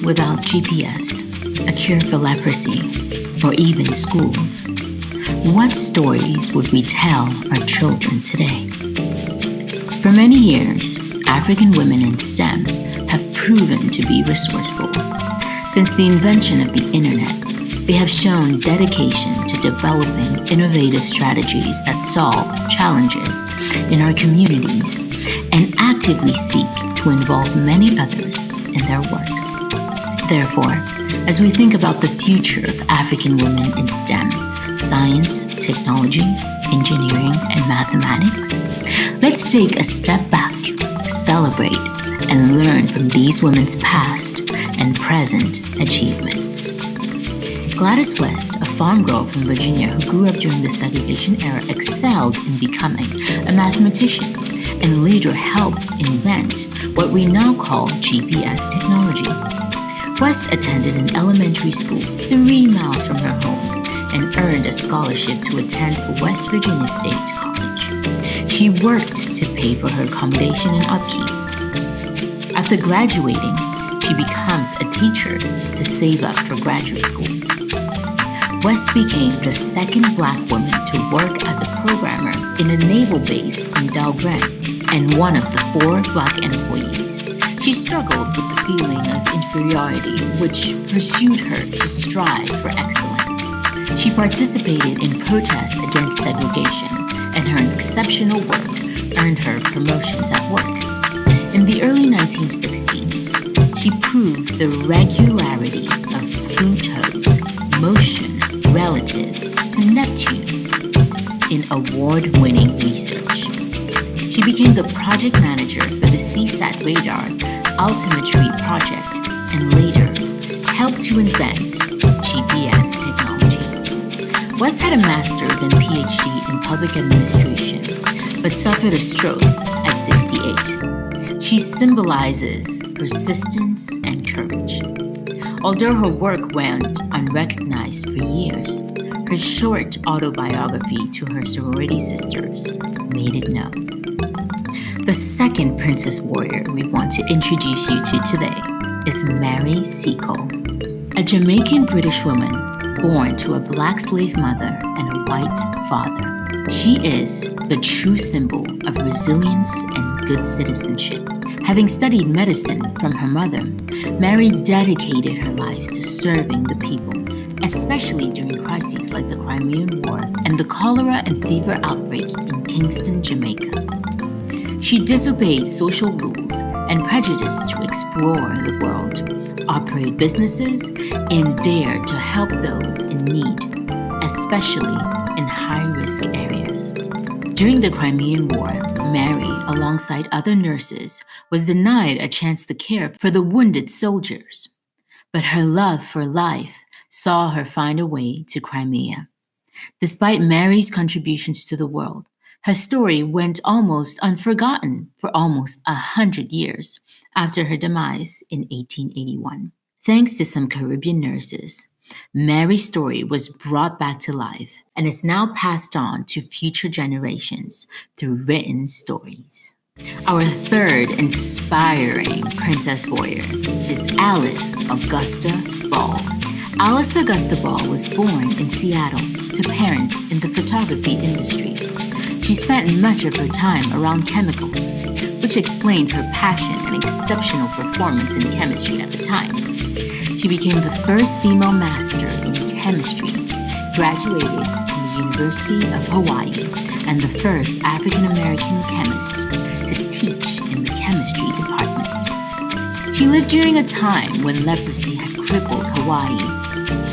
without GPS, a cure for leprosy, or even schools, what stories would we tell our children today? For many years, African women in STEM have proven to be resourceful. Since the invention of the internet, they have shown dedication to developing innovative strategies that solve challenges in our communities and actively seek to involve many others in their work. Therefore, as we think about the future of African women in STEM, science, technology, engineering, and mathematics, let's take a step back, celebrate, and learn from these women's past and present achievements. Gladys West, a farm girl from Virginia who grew up during the segregation era, excelled in becoming a mathematician and later helped invent what we now call GPS technology. West attended an elementary school 3 miles from her home and earned a scholarship to attend West Virginia State College. She worked to pay for her accommodation and upkeep. After graduating, she becomes a teacher to save up for graduate school. West became the second Black woman to work as a programmer in a naval base in Dahlgren and one of the 4 Black employees. She struggled with the feeling of inferiority, which pursued her to strive for excellence. She participated in protests against segregation, and her exceptional work earned her promotions at work. In the early 1960s, she proved the regularity of Pluto's motion relative to Neptune in award-winning research. She became the project manager for the CSAT radar altimetry project and later helped to invent GPS technology. West had a master's and PhD in public administration, but suffered a stroke at 68. She symbolizes persistence and courage. Although her work went unrecognized for years, her short autobiography to her sorority sisters made it known. The second princess warrior we want to introduce you to today is Mary Seacole, a Jamaican British woman born to a Black slave mother and a white father. She is the true symbol of resilience and good citizenship. Having studied medicine from her mother, Mary dedicated her life to serving the people, especially during crises like the Crimean War and the cholera and fever outbreak in Kingston, Jamaica. She disobeyed social rules and prejudice to explore the world, operate businesses, and dare to help those in need, especially in high-risk areas. During the Crimean War, Mary, alongside other nurses, was denied a chance to care for the wounded soldiers. But her love for life saw her find a way to Crimea. Despite Mary's contributions to the world, her story went almost unforgotten for almost 100 years after her demise in 1881. Thanks to some Caribbean nurses, Mary's story was brought back to life and is now passed on to future generations through written stories. Our third inspiring princess warrior is Alice Augusta Ball. Alice Augusta Ball was born in Seattle to parents in the photography industry. She spent much of her time around chemicals, which explained her passion and exceptional performance in chemistry at the time. She became the first female master in chemistry, graduated from the University of Hawaii, and the first African-American chemist to teach in the chemistry department. She lived during a time when leprosy had crippled Hawaii,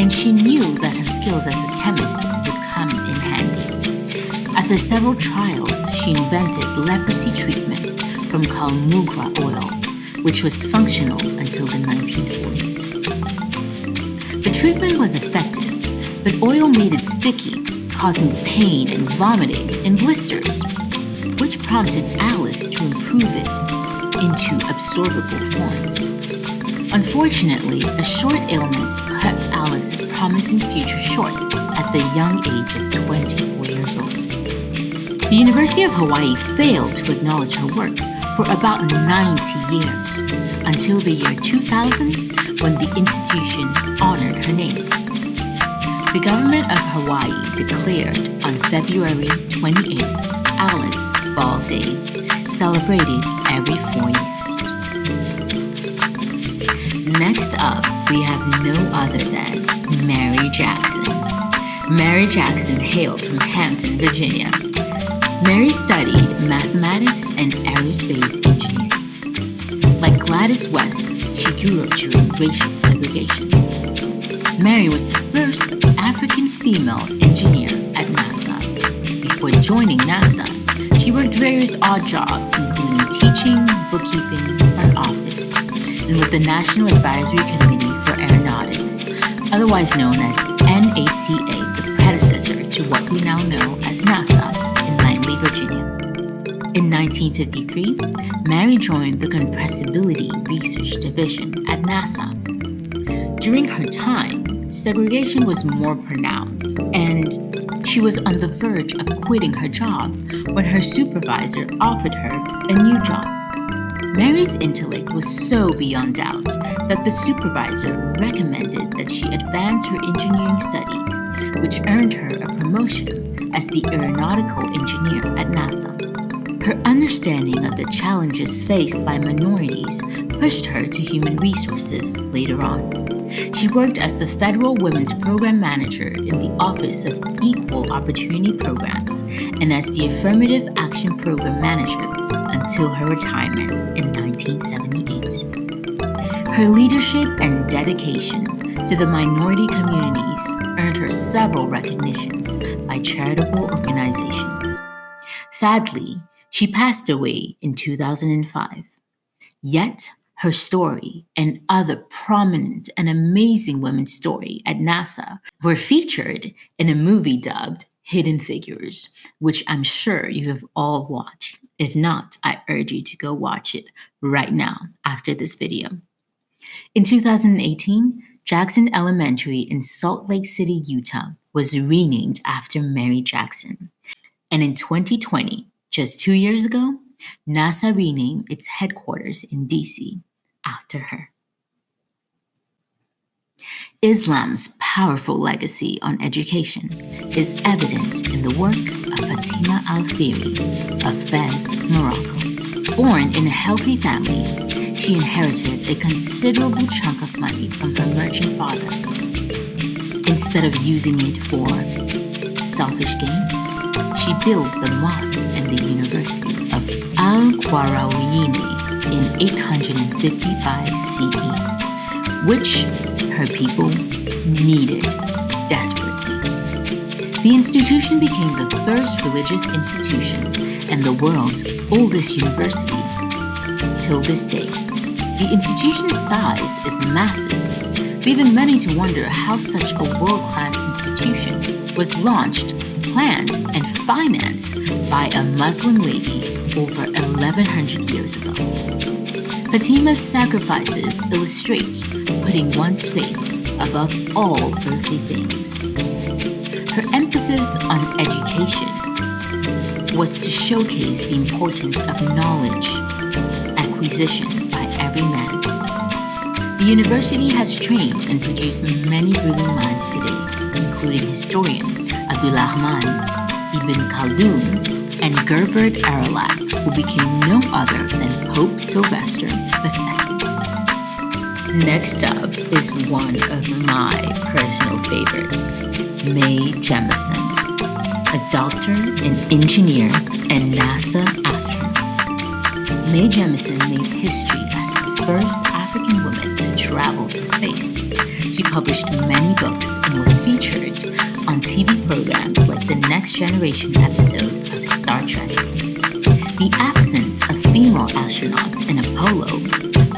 and she knew that her skills as a chemist would come in handy. After several trials, she invented leprosy treatment from kalmugra oil, which was functional until the 1940s. The treatment was effective, but oil made it sticky, causing pain and vomiting and blisters, which prompted Alice to improve it into absorbable forms. Unfortunately, a short illness cut Alice's promising future short at the young age of 24 years old. The University of Hawaii failed to acknowledge her work for about 90 years, until the year 2000, when the institution honored her name. The government of Hawaii declared on February 28th Alice Ball Day, celebrated every 4 years. Next up, we have no other than Mary Jackson. Mary Jackson hailed from Hampton, Virginia. Mary studied mathematics and aerospace engineering. Like Gladys West, she grew up during racial segregation. Mary was the first African female engineer at NASA. Before joining NASA, she worked various odd jobs, including teaching, bookkeeping, front office, and with the National Advisory Committee for Aeronautics, otherwise known as NACA, the predecessor to what we now know as NASA, in Langley, Virginia. In 1953, Mary joined the Compressibility Research Division at NASA. During her time, segregation was more pronounced, and she was on the verge of quitting her job when her supervisor offered her a new job. Mary's intellect was so beyond doubt that the supervisor recommended that she advance her engineering studies, which earned her a promotion as the aeronautical engineer at NASA. Her understanding of the challenges faced by minorities pushed her to human resources later on. She worked as the Federal Women's Program Manager in the Office of Equal Opportunity Programs and as the Affirmative Action Program Manager until her retirement in 1978. Her leadership and dedication to the minority communities earned her several recognitions by charitable organizations. Sadly, she passed away in 2005. Yet, her story and other prominent and amazing women's story at NASA were featured in a movie dubbed Hidden Figures, which I'm sure you have all watched. If not, I urge you to go watch it right now after this video. In 2018, Jackson Elementary in Salt Lake City, Utah was renamed after Mary Jackson. And in 2020, just 2 years ago, NASA renamed its headquarters in DC after her. Islam's powerful legacy on education is evident in the work of Fatima Al-Firi of Fez, Morocco. Born in a healthy family, she inherited a considerable chunk of money from her merchant father. Instead of using it for selfish gains, she built the mosque and the University of Al-Qarawiyyin in 855 CE, which her people needed desperately. The institution became the first religious institution and the world's oldest university. Till this day, the institution's size is massive, leaving many to wonder how such a world-class institution was launched, planned, and financed by a Muslim lady over 1,100 years ago. Fatima's sacrifices illustrate putting one's faith above all earthly things. Her emphasis on education was to showcase the importance of knowledge acquisition by every man. The university has trained and produced many brilliant minds today, including historian Abdulrahman Ibn Khaldun and Gerbert Aralak, who became no other than Pope Sylvester II. Next up is one of my personal favorites, Mae Jemison, a doctor, an engineer, and NASA astronaut. Mae Jemison made history as the first African woman to travel to space. She published many books and was featured on TV programs like the Next Generation episode of Star Trek. The absence of female astronauts in Apollo,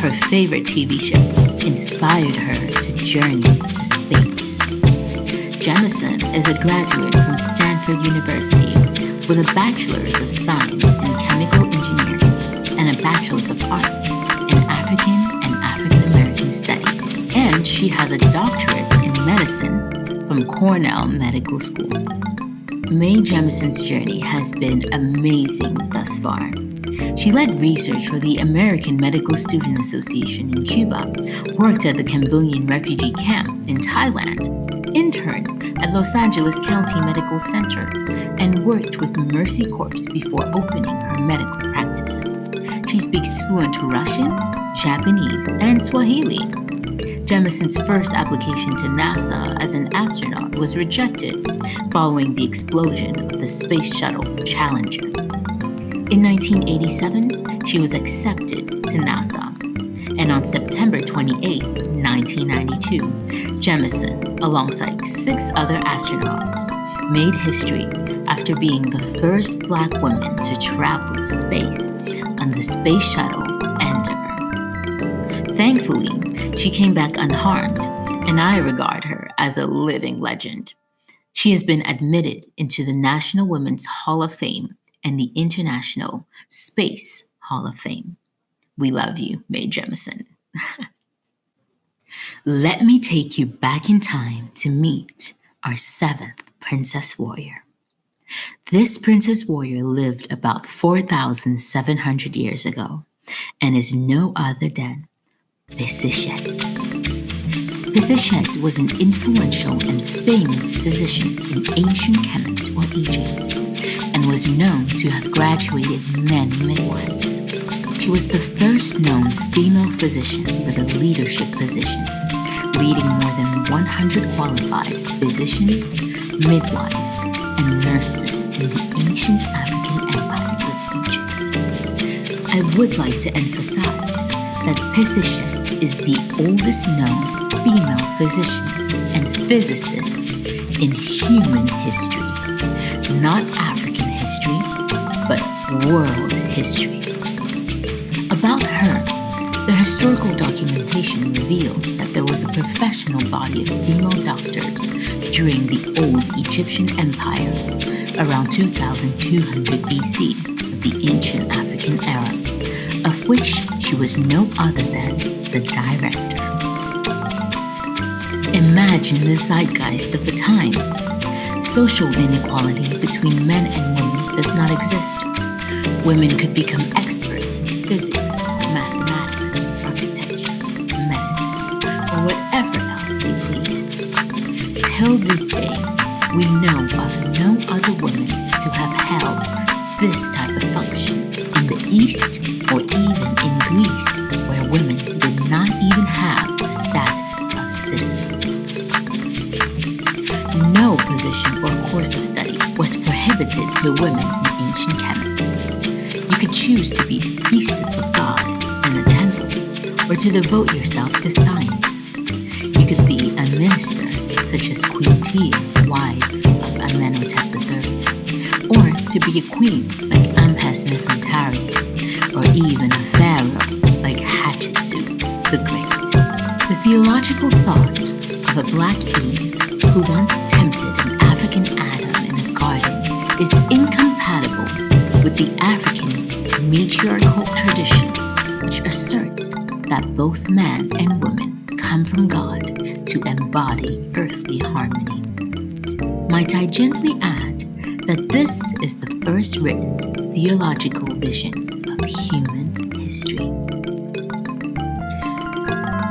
her favorite TV show, inspired her to journey to space. Jemison is a graduate from Stanford University with a Bachelor's of Science in Chemical Engineering and a Bachelor's of Arts in African and African American Studies. And she has a doctorate in medicine from Cornell Medical School. Mae Jemison's journey has been amazing thus far. She led research for the American Medical Student Association in Cuba, worked at the Cambodian refugee camp in Thailand, interned at Los Angeles County Medical Center, and worked with the Mercy Corps before opening her medical practice. She speaks fluent Russian, Japanese, and Swahili. Jemison's first application to NASA as an astronaut was rejected following the explosion of the Space Shuttle Challenger. In 1987, she was accepted to NASA, and on September 28, 1992, Jemison, alongside 6 other astronauts, made history after being the first Black woman to travel to space on the Space Shuttle Endeavour. Thankfully, she came back unharmed, and I regard her as a living legend. She has been admitted into the National Women's Hall of Fame and the International Space Hall of Fame. We love you, Mae Jemison. Let me take you back in time to meet our 7th Princess Warrior. This Princess Warrior lived about 4,700 years ago and is no other than Pisichette. Pisichette was an influential and famous physician in ancient Kemet or Egypt and was known to have graduated many midwives. She was the first known female physician with a leadership position, leading more than 100 qualified physicians, midwives, and nurses in the ancient African empire of Egypt. I would like to emphasize that Pisichette is the oldest known female physician and physicist in human history, not African history, but world history. About her, the historical documentation reveals that there was a professional body of female doctors during the old Egyptian Empire around 2200 BC of the ancient African era, of which she was no other than the director. Imagine the zeitgeist of the time. Social inequality between men and women does not exist. Women could become experts in physics, mathematics, architecture, medicine, or whatever else they pleased. Till this day, we know of no other woman to have held this type of function in the East or even in Greece, where women did not even have the status of citizens. No position or course of study was prohibited to women in ancient Kemet. You could choose to be the priestess of God in the temple, or to devote yourself to science. You could be a minister, such as Queen Tia, wife of Amenhotep III, or to be a queen like Amhes Nefertari, or even a pharaoh like Hatshepsut the Great. The theological thought of a Black Eve who once tempted an African Adam in a garden is incompatible with the African matriarchal tradition, which asserts that both man and woman come from God to embody earthly harmony. Might I gently add that this is the first written theological vision of human history.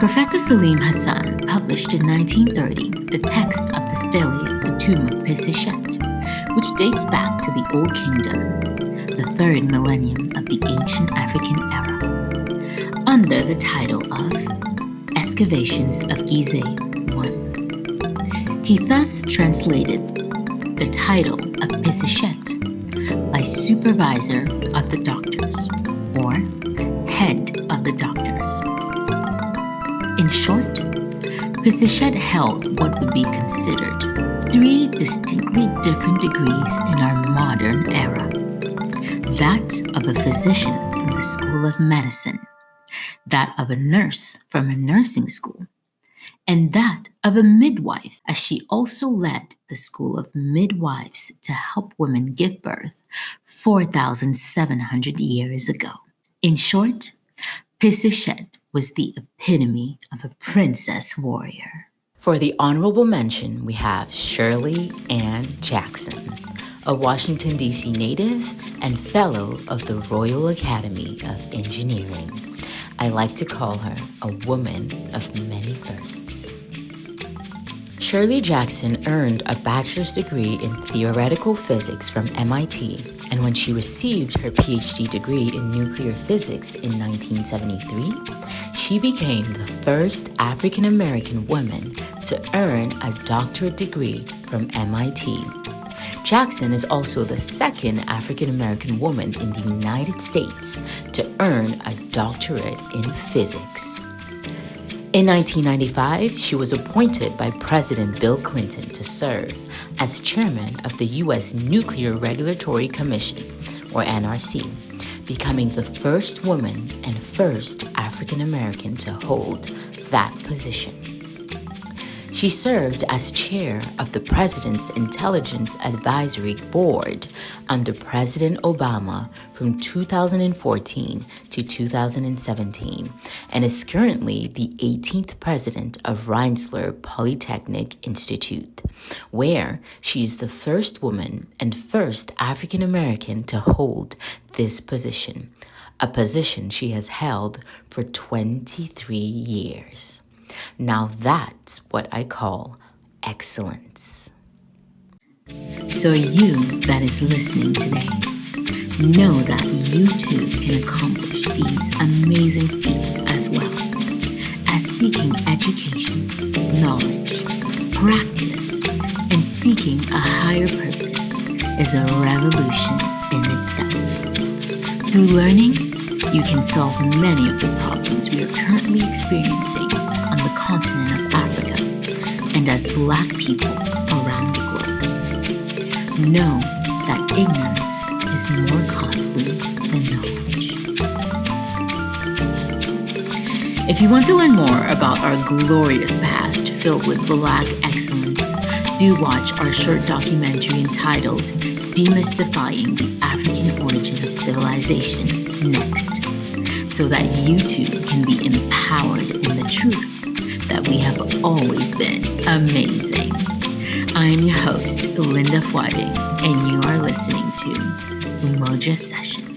Professor Salim Hassan published in 1930 the text of the stele of the tomb of Pisichette, which dates back to the Old Kingdom, the 3rd millennium of the ancient African era, under the title of Excavations of Gizeh I. He thus translated the title of Pisichette by supervisor of the doctors, or head of the doctors. In short, Pisichette held what would be considered 3 distinctly different degrees in our modern era. That of a physician from the School of Medicine, that of a nurse from a nursing school, and that of a midwife, as she also led the School of Midwives to help women give birth 4,700 years ago. In short, Pisichette was the epitome of a princess warrior. For the honorable mention, we have Shirley Ann Jackson, a Washington, D.C. native and Fellow of the Royal Academy of Engineering. I like to call her a woman of many firsts. Shirley Jackson earned a bachelor's degree in theoretical physics from MIT, and when she received her PhD degree in nuclear physics in 1973, she became the first African American woman to earn a doctorate degree from MIT. Jackson is also the second African American woman in the United States to earn a doctorate in physics. In 1995, she was appointed by President Bill Clinton to serve as chairman of the U.S. Nuclear Regulatory Commission, or NRC, becoming the first woman and first African American to hold that position. She served as chair of the President's Intelligence Advisory Board under President Obama from 2014 to 2017 and is currently the 18th president of Rensselaer Polytechnic Institute, where she is the first woman and first African American to hold this position, a position she has held for 23 years. Now that's what I call excellence. So you that is listening today, know that you too can accomplish these amazing feats as well, as seeking education, knowledge, practice, and seeking a higher purpose is a revolution in itself. Through learning, you can solve many of the problems we are currently experiencing on the continent of Africa and as Black people around the globe. Know that ignorance is more costly than knowledge. If you want to learn more about our glorious past filled with Black excellence, do watch our short documentary entitled Demystifying the African Origin of Civilization next, so that you too can be empowered in the truth that we have always been amazing. I am your host, Linda Fuading, and you are listening to Umoja Sessions.